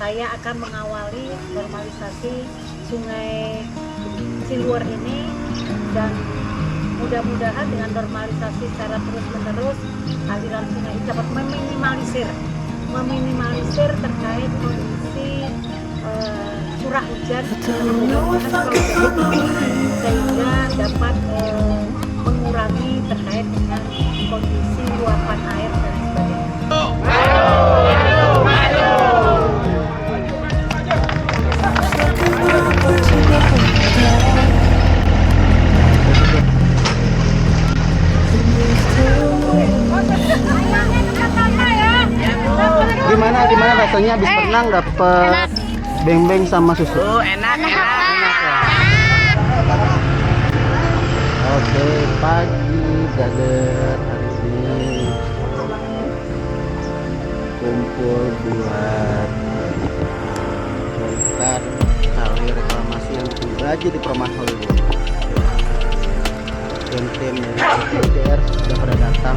saya akan mengawali normalisasi Sungai Ciliwur ini, dan mudah-mudahan dengan normalisasi secara terus-menerus aliran sungai ini dapat meminimalisir terkait kondisi curah hujan, sehingga dapat mengurangi terkait dengan kondisi luapan air dan sebagainya. Gimana rasanya habis berenang dapet beng-beng sama susu? Enak ya. Oke, pagi brother, hari ini kumpul buat bongkar tali reklamasi yang terjadi di Perumahan Hollywood. Tim dari DPR sudah pada datang.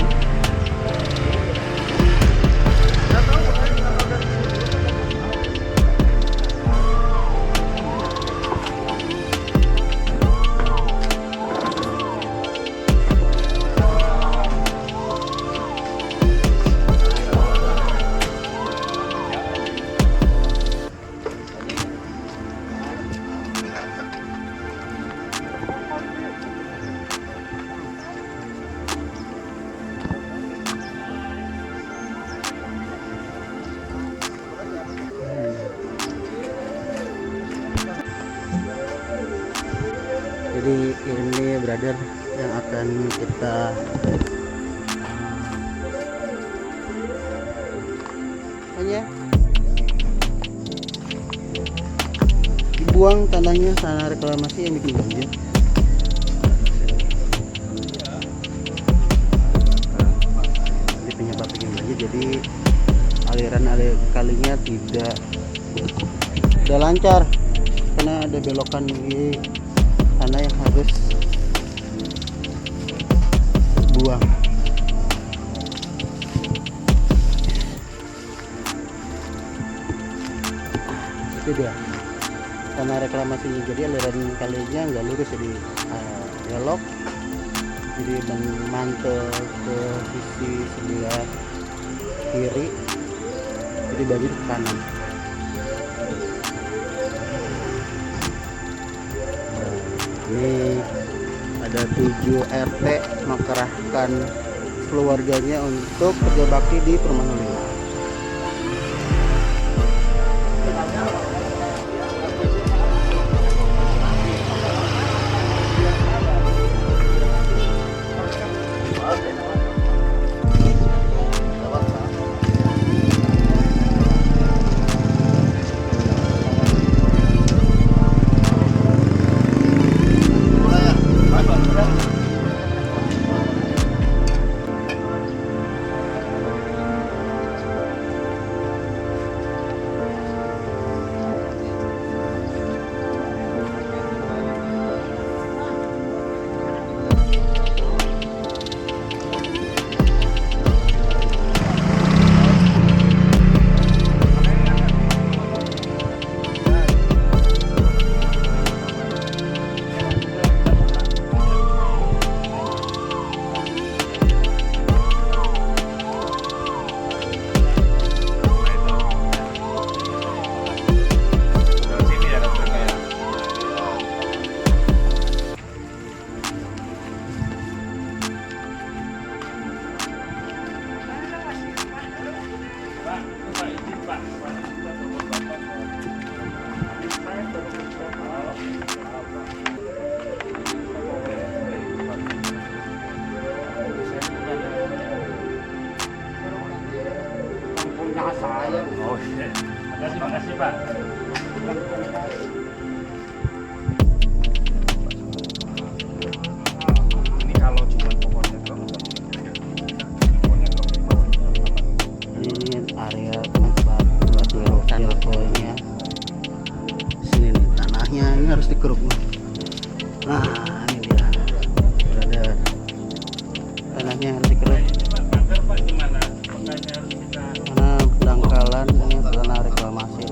Jadi ini brother yang akan kita dibuang tanahnya sana reklamasi yang bikin banjir. Jadi penyebab bikin banjir, jadi aliran kalinya tidak lancar karena ada belokan di sana yang harus buang. Itu dia tanah reklamasinya, jadi aliran kalinya nggak lurus, jadi belok, jadi memantul ke sisi sebelah kiri, jadi banjir ke kanan. Ini ada 7 RT mengerahkan keluarganya untuk kerja bakti di Perumahan Hollywood. Oh iya. Makasih Pak. Ini kalau cuma pokoknya doang. Ini area tempat buat ngerokonya. Sini nih tanahnya, ini harus dikeruk nih. Nah ini dia, berada tanahnya harus dikeruk. Karena pendangkalan ini tanah reklamasi.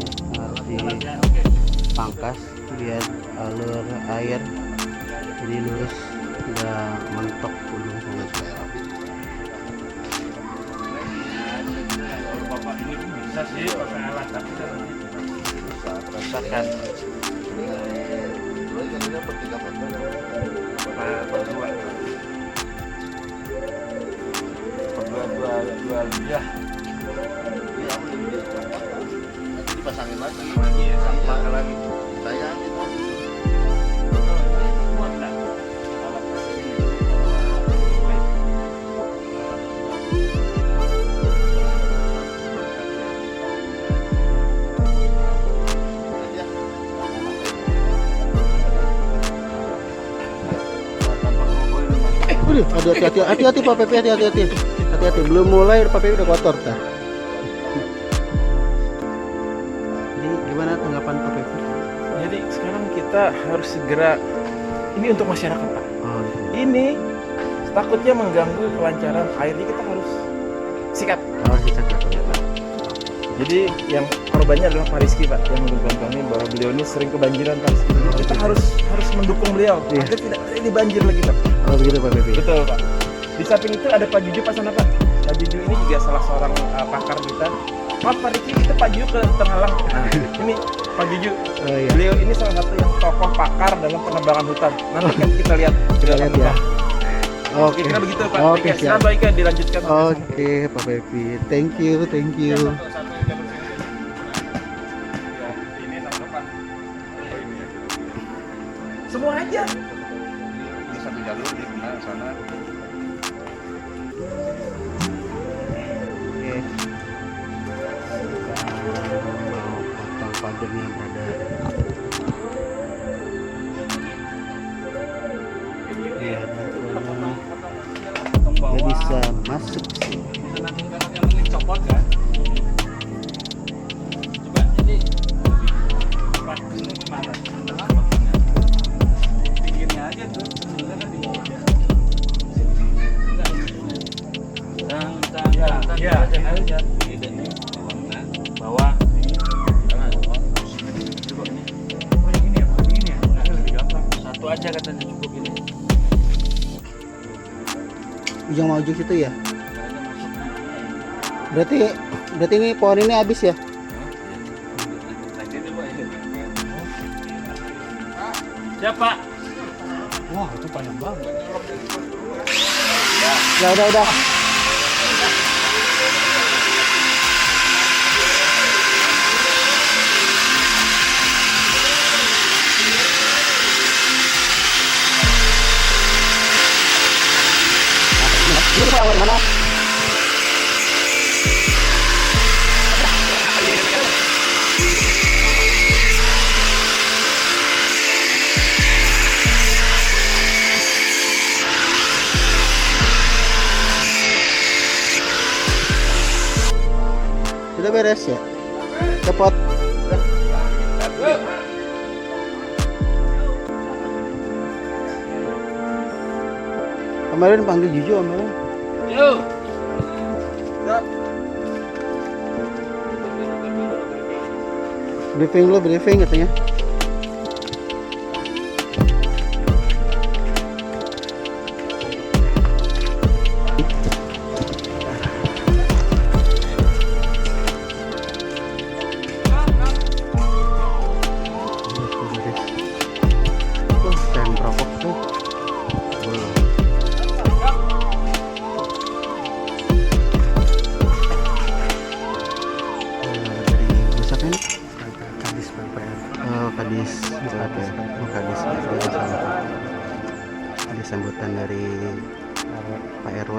dipangkas biar alur air jadi lurus, nggak mentok ujung sana. Kalau bapak ini pun bisa sih pakai alat, tapi kan bisa rasakan. Berdua ya. Nanti dipasangin lagi. Iya, sama lagi. Saya muat dah. Kalau pasang ini. Udah, hati-hati Pak Pepe, hati-hati, belum mulai Pak Pepe udah kotor tar. Jadi gimana tanggapan Pak Pepe? Jadi sekarang kita harus segera, ini untuk masyarakat Pak. Oh, gitu. Ini takutnya mengganggu kelancaran airnya, kita harus sikat. Oh, sikat ya Pak. Jadi yang korbannya adalah Pak Rizky Pak, yang menunjukkan kami bahwa beliau ini sering kebanjiran Pak Rizky. Jadi kita harus mendukung beliau Iya. agar tidak terjadi banjir lagi Pak. Oh begitu Pak Pepe. Betul Pak. Di samping itu ada Pak Juju Pak sana Pak. Pak Juju ini juga salah seorang pakar kita. Maaf Pak Rizky, itu Pak Juju terhalang. Nah, ini Pak Juju. Oh iya. Beliau ini salah satu yang tokoh pakar dalam penebangan hutan. Nanti kan kita lihat Kita lihat ya. Oke, kira begitu Pak. Oke, Oke, siap. silakan Pak Ika dilanjutkan. Oke Pak Pepe, thank you. Ini sama depan. Semua aja. ini satu jalur di tengah sana. Oke. Sekarang mau potong pagarnya yang ada. Iya, dia bisa masuk sih. Yang copot kan? Coba ini pas ini gimana? Pinggirnya aja tuh, sebenarnya kan di bawah. Ya, aja. Ini bawah. Coba ini. Oh yang ini ya, Pak? Ini ya? Ini lebih gampang. Satu aja katanya cukup ini. Ujung mau ujung situ ya. Berarti ini pohon ini habis ya? Siapa? Wah, itu panjang banget. Ya udah. Ini Pak, mana? Sudah beres ya? Cepot. Kemarin panggil Juju kemarin. Briefing katanya. Pemprov tuh. Ada sambutan dari Pak RW.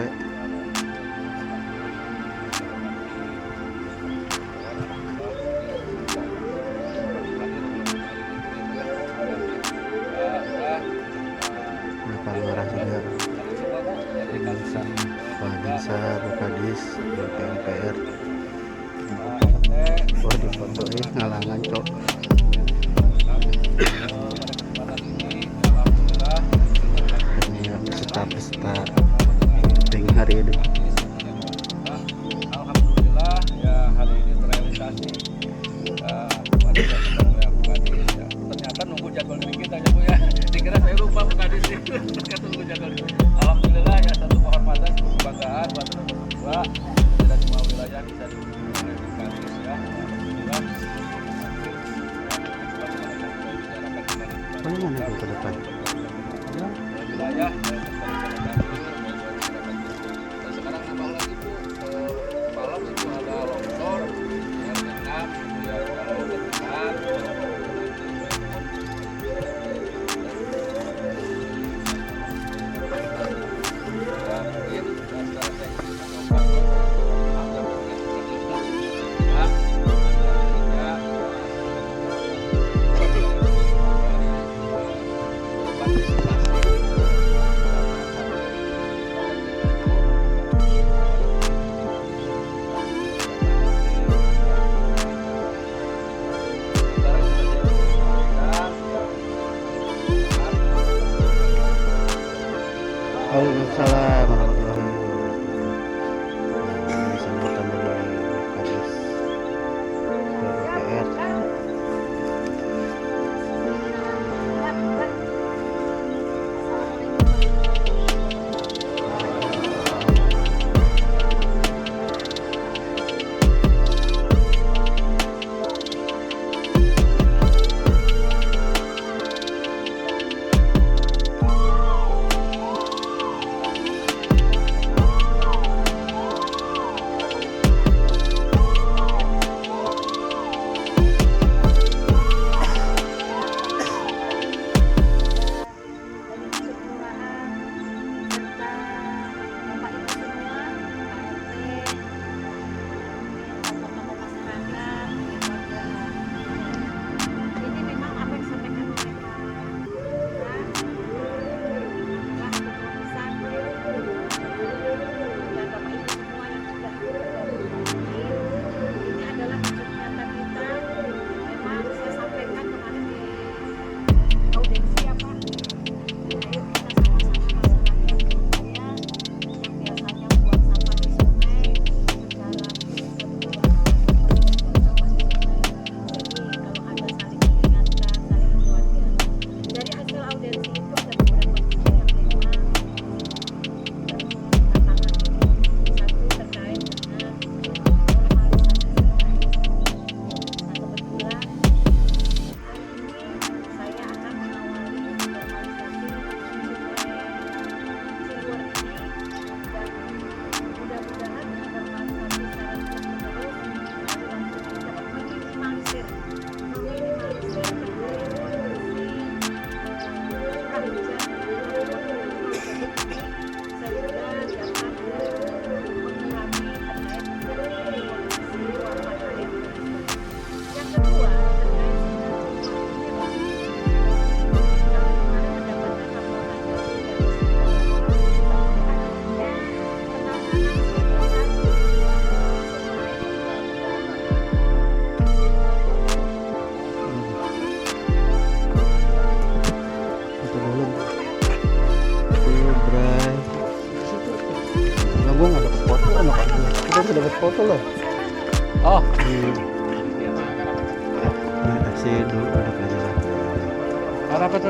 Pak Lurah juga, Pak Dinsar, Pak Kadis, PMPR. Oh difotoin ngalangan cok. Peserta meeting hari ini. Alhamdulillah ya hari ini terrealisasi pada saat yang gimana tuh ke depan? wilayah dan sekarang nambah lagi Bu, malam itu ada longsor yang genap ya, kalau kebetulan Waalaikumsalam warahmatullahi wabarakatuh. Ini sambutan dari Kadis PUPR. Gue nggak dapet foto sama kamu. Kita bisa dapet foto loh. oh Nah, si dulu duduk aja lah. rapat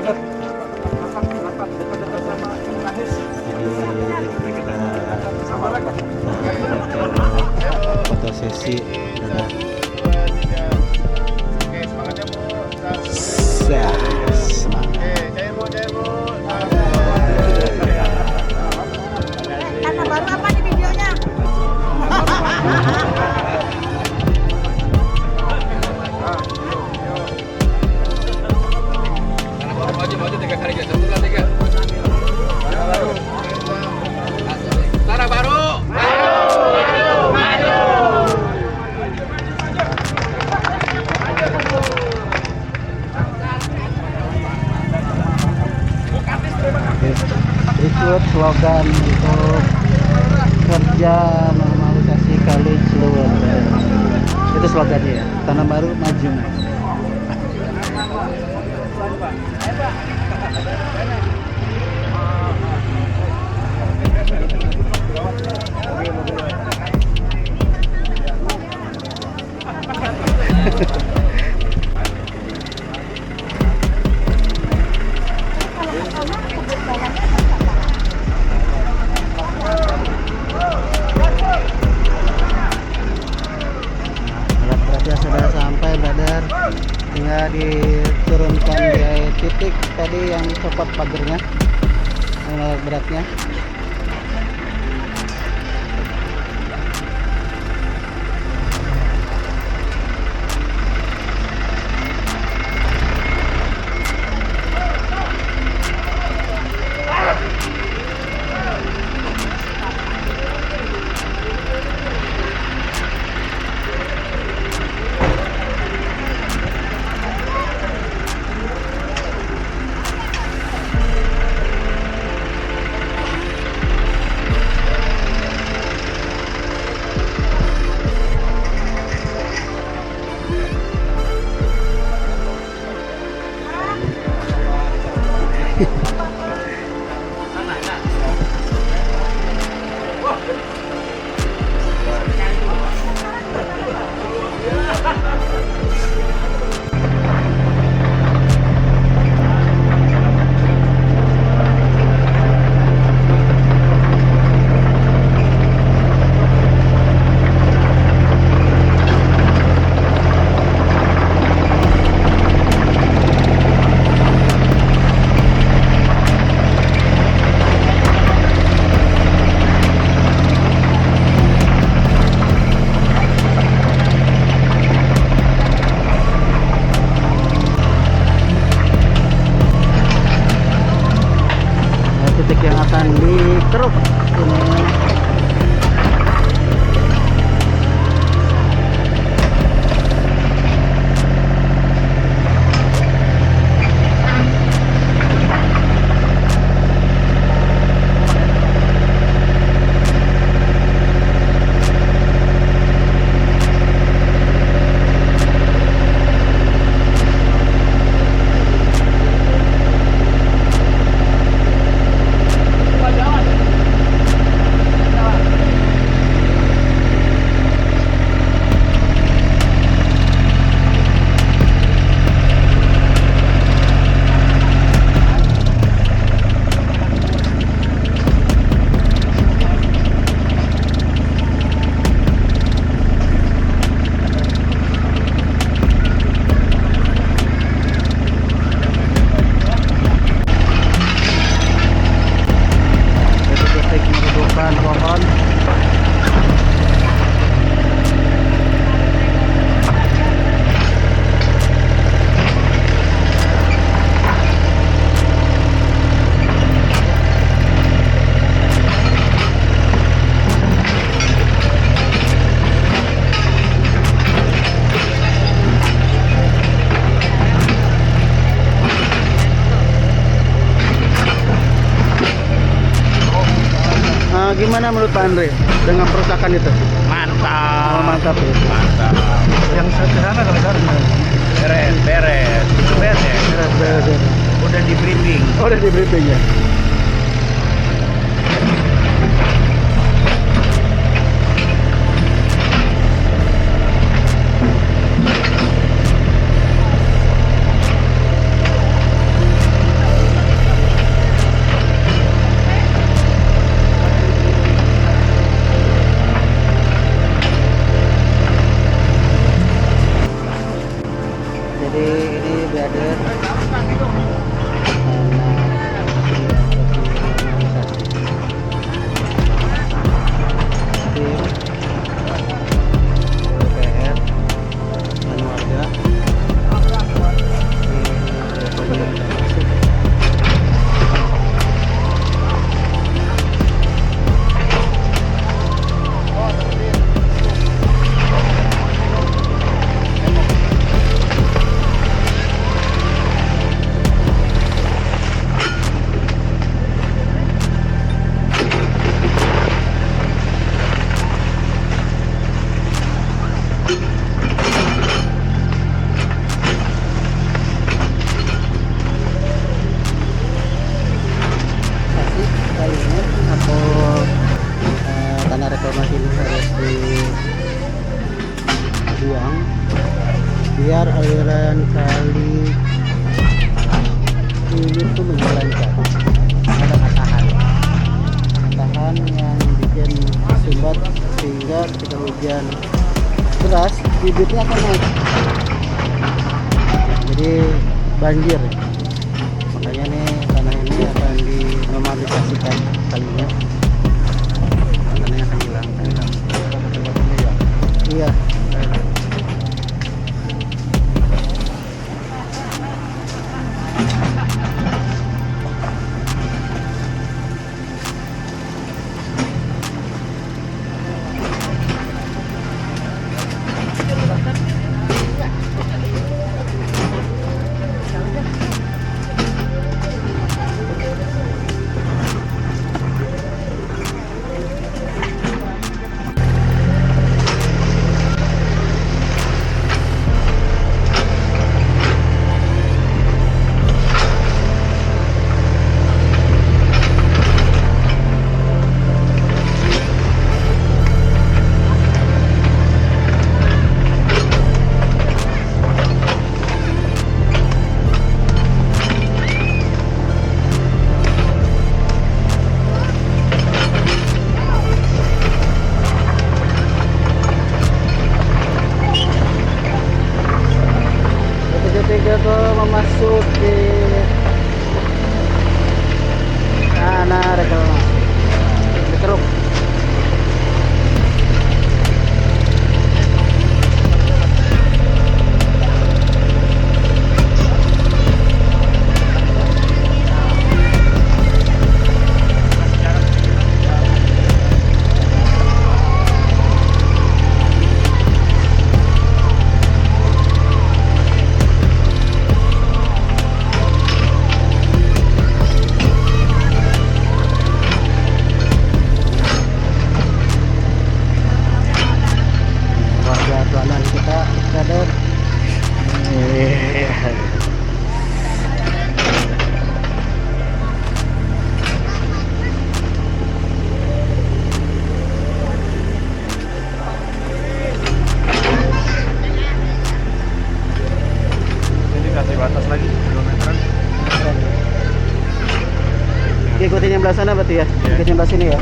Jadi kita foto sesi udah. Oke, semangat ya Bu. Semangat. Jaya Bu, jaya Bu. Karena baru apa nih videonya? maju 3 kali guys, 1 2 3. Tara baru. Berikut slogan untuk kerja normalisasi kali Ciliwung. Itu slogannya ya. Tanah Baru maju. Alat beratnya sudah sampai, brother. Tinggal diturunkan di titik tadi yang copot pagernya, yang alat beratnya. Titik yang akan dikeruk ini. Pohon gimana menurut Pak Andre dengan perusakan itu? Mantap. Oh, mantap ya. Mantap. Yang sederhana kalau sekarang. Beres, beres. Itu beres. Beres. Udah di briefing. Oh, udah di briefing ya. Jadi ini brother DPR dan warga reklamasi ini harus dibuang biar aliran kali ini tuh menjalankan. Ada patahan yang bikin sumbat sehingga ketika hujan deras bibitnya akan naik. banjir. Makanya nih tanah ini akan dinormalisasikan kalinya. Tanahnya akan hilang. Iya. Tiga tuh memasuki tanah reklamasi Keruk. Ikutin yang belah sana berarti ya? Ikutin yang belah sini ya?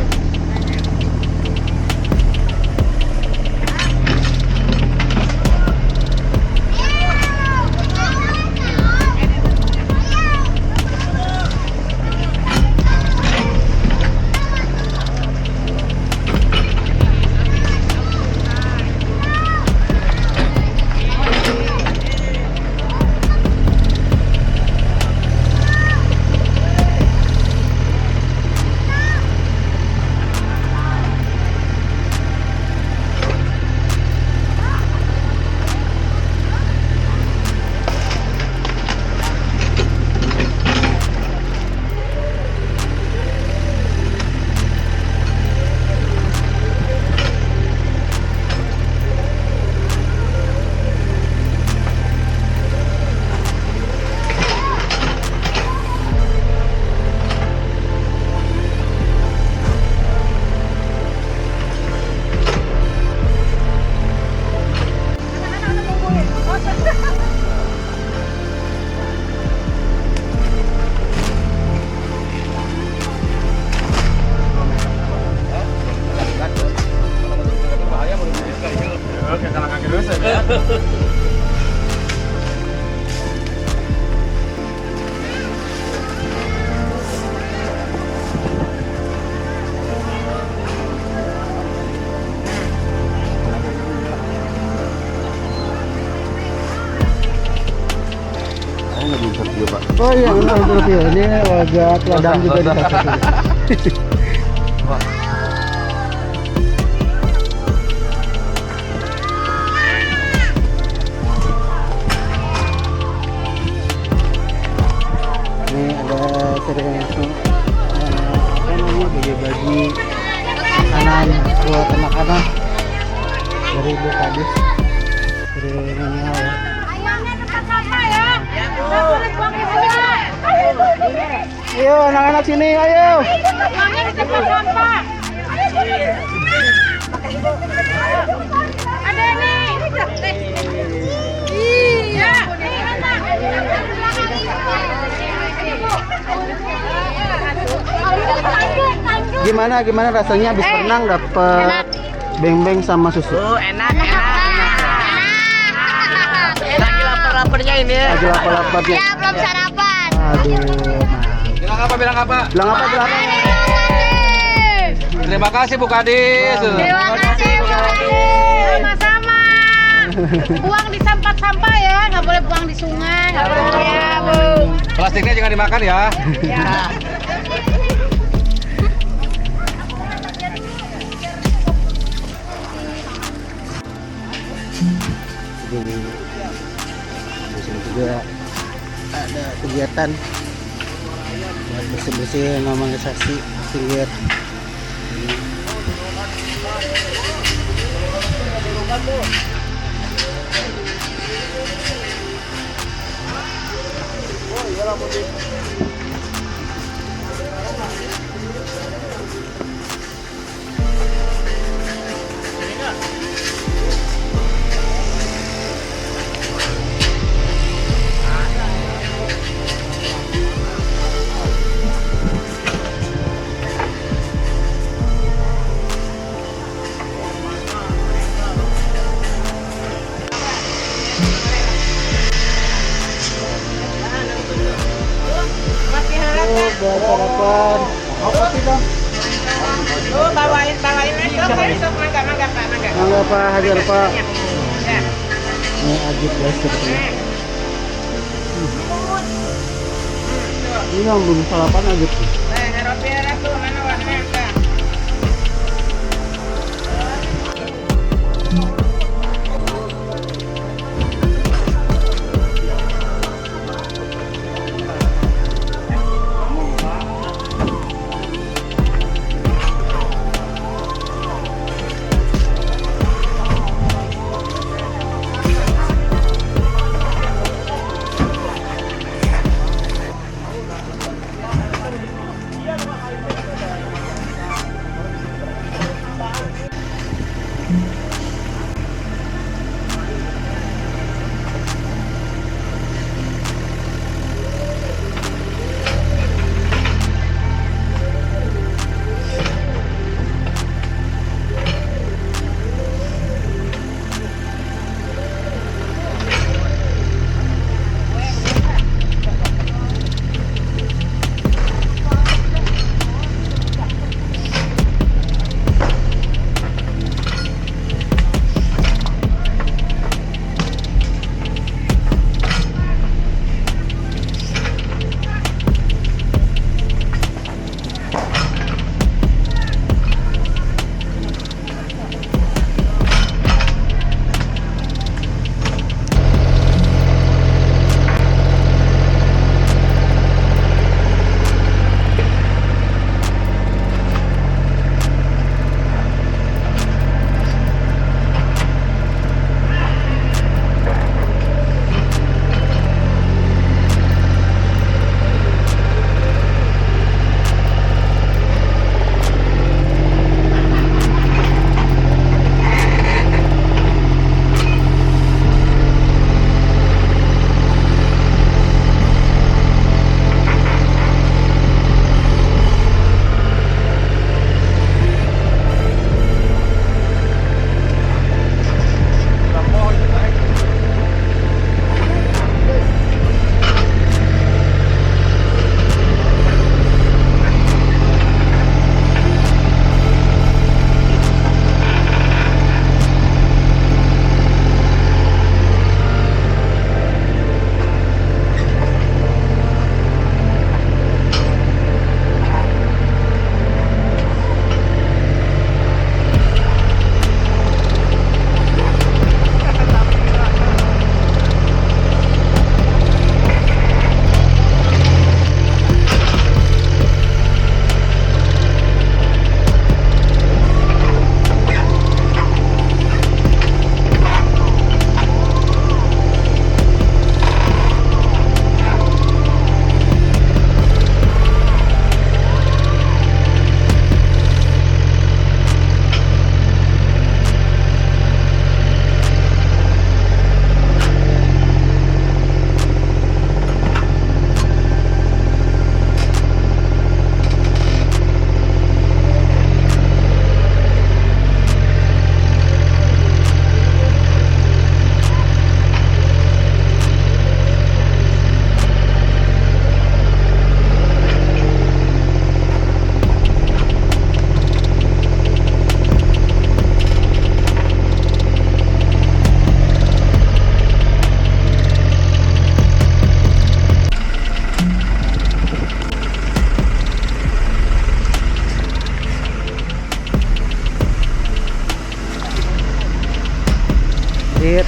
Oh iya benar betul ya. Ini wajah teladang juga dikasih. Ini ada sering bagi-bagi makanan buat anak-anak dari Ibu Kadis cerimonial ya. Ayo anak-anak sini, ayo. Buangnya di tempat sampah. Ada nih. Iya. Gimana rasanya habis berenang dapat beng-beng sama susu? Enak. Lagi lapar lapar-laparnya ini ya. Lagi lapar-lapar ya. Ya, belum sarapan. Aduh, nah. Bilang apa? Bilang apa? Bilang apa? Terima kasih Bu Kadis. Terima kasih, Bu Kadis. Sama-sama. Buang di tempat sampah ya, nggak boleh buang di sungai, nggak boleh ya, Bu. Plastiknya jangan dimakan ya. Ya. Di sini juga ada kegiatan buat bersih-bersih normalisasi pinggir. Buat sarapan. Apa sih dong? Oh, bawain besok mangga Pak, mangga. Mangga Pak, hajar Pak. Ya. Ini Ajib guys sepertinya. Ini yang belum sarapan Ajib. Harap tuh mana warnanya Kak?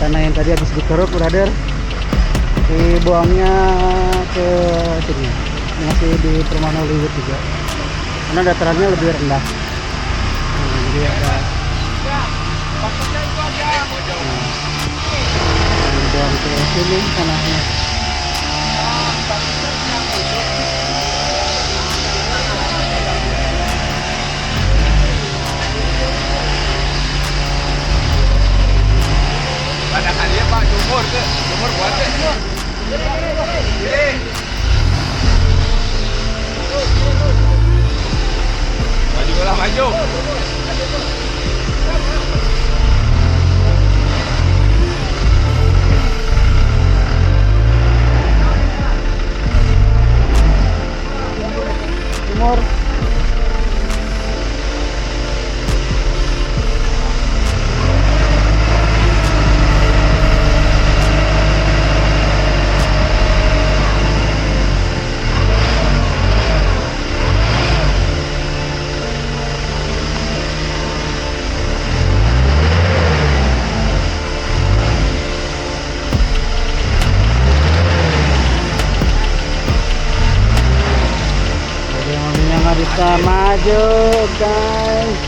tanah yang tadi habis dikeruk brother, dibuangnya ke sini, masih di perumahan Hollywood juga karena datarannya lebih rendah. Jadi ada dibuang ke sini tanahnya. Ada hadiah Pak, sumur buat deh. Maju lah, maju. Sumur. Nggak bisa maju guys.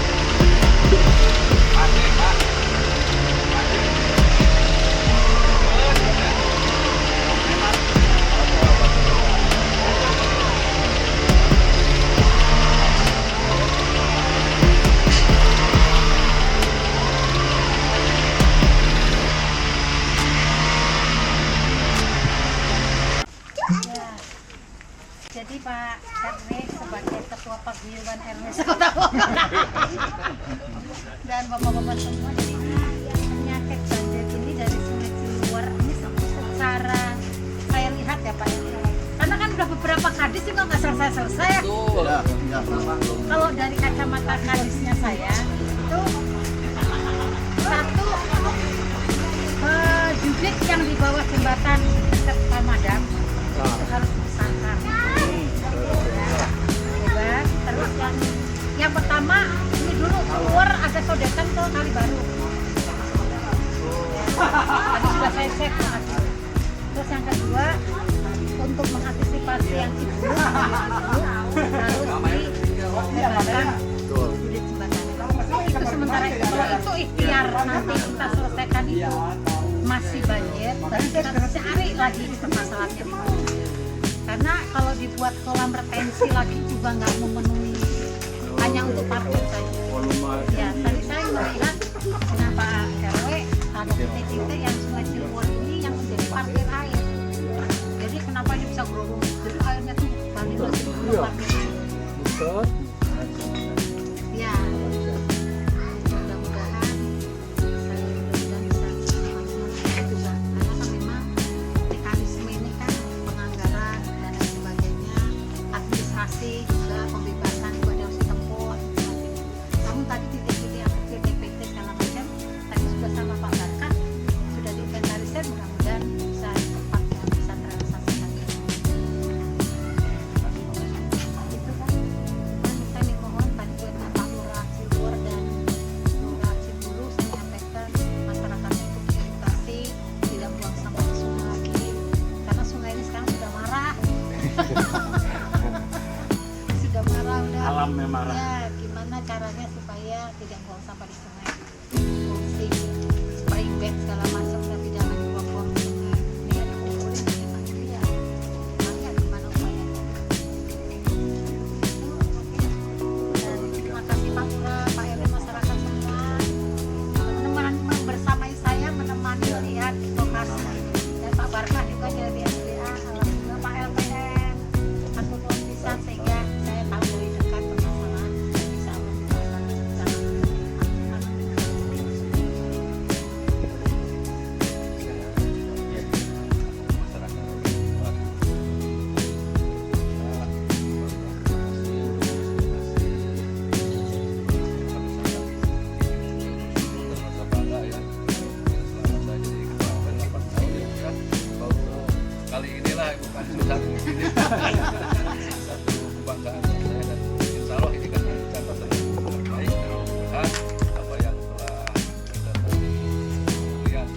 Jadi Pak RW sebagai ketua paguyuban RW Sekota Bogor dan bapak-bapak semua, jadi penyakit banjir ini dari Sungai Ciliwur ini secara saya lihat ya Pak, karena kan udah beberapa kadis juga nggak selesai-selesai ya. Kalau dari kacamata kadisnya saya itu satu, jubit yang di bawah jembatan dekat Pamadam itu harus disangkar. Terus yang pertama ini dulu keluar ada sodetan ke Kali Baru. Tadi sudah saya cek. Terus yang kedua, untuk mengantisipasi yang Cibulu harus dijembatan jubit jembatan. Itu sementara itu, kalau itu ikhtiar nanti kita selesaikan itu masih banjir, berarti kita cari lagi permasalahannya. Karena kalau dibuat kolam retensi lagi juga nggak memenuhi, hanya untuk parkir saja. Ya, tadi saya melihat dengan Pak RW ada titik-titik yang Sungai Ciliwur ini yang menjadi parkir air. Jadi kenapa ini bisa gerobong? Jadi airnya tuh balik lagi ke parkir air. Ya, mudah-mudahan saya bisa juga, karena kan memang mekanisme ini kan penganggaran dan lain sebagainya, administrasi juga pembebasan juga harus ditempuh. Namun tadi titik-titik yang kecil, DPT segala macam tadi sudah sama Pak Barka sudah diinventarisir, mudah-mudahan bisa cepat ya, bisa terrealisasikan. Itu kan saya mohon tadi buat Pak Lurah Ciliwur dan Lurah Cibulu, saya nyampaikan masyarakatnya untuk diedukasi tidak buang sampah ke sungai lagi, karena sungai ini sekarang sudah marah. Sudah marah, udah Alamnya marah. ya, gimana caranya supaya tidak buang sampah di sungai, fungsi spray bed segala macam tapi jangan dibuang-buang ke sungai. Ini ada kumpulin gimana ya, makanya gimana upayanya. Dan terima kasih Pak Lurah, Pak RW, masyarakat semua menemani bersamai saya, menemani melihat lokasi, dan Pak Barka juga dari SDA, alhamdulillah Pak LPM aku nuwun pisan sehingga saya tahu dari dekat permasalahan dan bisa menjelaskan. Kali inilah bukan susah di sini. Satu kebanggaan saya, dan insya Allah ini kan catatan yang terbaik, dan mudah-mudahan apa yang telah kita lihat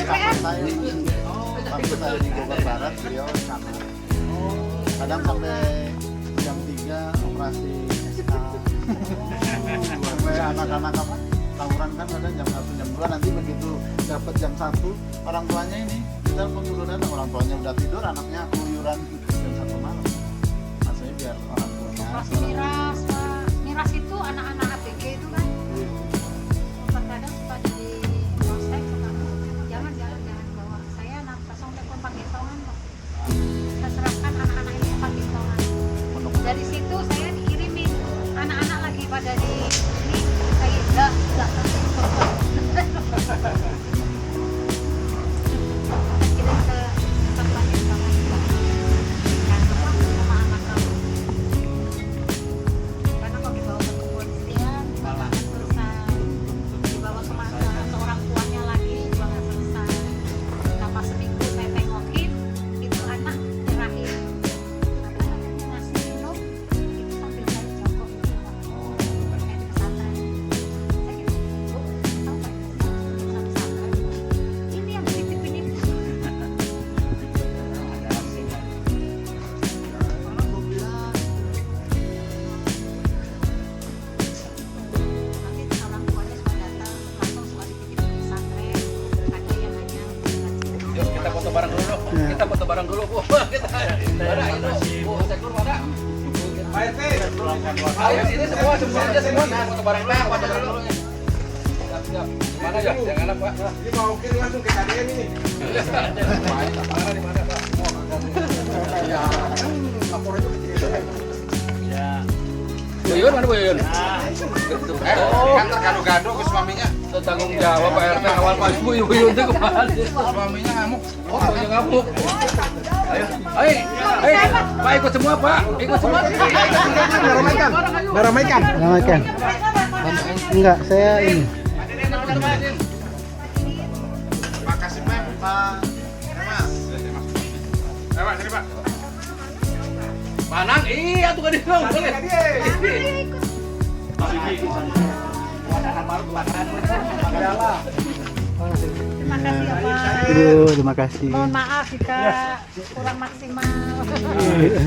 SPM. Waktu saya di Bogor Barat, beliau sama. Kadang sampai jam 3 operasi SK. Sampai anak-anak apa? Tawuran kan ada jam 1, jam 2, nanti begitu dapat jam 1, orang tuanya ini kita dulu datang, orang tuanya udah tidur, anaknya keluyuran jam 1 malam. Maksudnya biar orang tuanya. Pas miras, Pak. Miras itu anak-anak ABG itu kan. Kadang suka jadi prospek, suka jangan bawa. Saya anak pasang telepon pakai tongan kok. Saya serahkan anak-anak ini pakai tongan. Dari situ saya dikirimin anak-anak lagi pada di ini kayak enggak kirim ke tempat yang sama juga. Kan apa sama anak kamu. Karena kalau dibawa ke kepolisian juga nggak akan selesai, dibawa ke orang tuanya lagi juga nggak selesai. Nah pas seminggu saya tengokin itu anak nyerahin apa namanya ngasih minum itu sambil saya jongkok itu kayak di pesantren. Saya gitu, Bu, tahu nggak urusan pesantren? Ini yang dititipin ini. Nanti orang tuanya suka datang langsung suka dititipin ke pesantren. Ada yang hanya Yuk kita foto bareng dulu. Kita foto bareng dulu, Bu. Kita. Mana itu? Bu, Sekur mana? Pak RT. Ayo sini semua aja semua. Foto bareng foto bareng dulu. Siap. Mana ya? Yang anak, Pak. Ini mau kirim langsung ke KDM ini. Mana di mana, Pak? Ya. Lapor itu kecil. Ya. Bu Yun mana Bu Yun? Kantor gado-gado ke suaminya. Tanggung jawab Pak RT awal Pak Bu Yun itu kemana? Suaminya ngamuk. Oh, yang ngamuk. Ayo, Pak ikut semua Pak, ikut semua. Meramaikan. Ramaikan. Enggak, saya ini. Makasih Pak. Mas. Panang, iya tuh kan dia boleh. terima kasih ya Pak. Ibu, terima kasih. Mohon maaf jika kurang maksimal. Iya.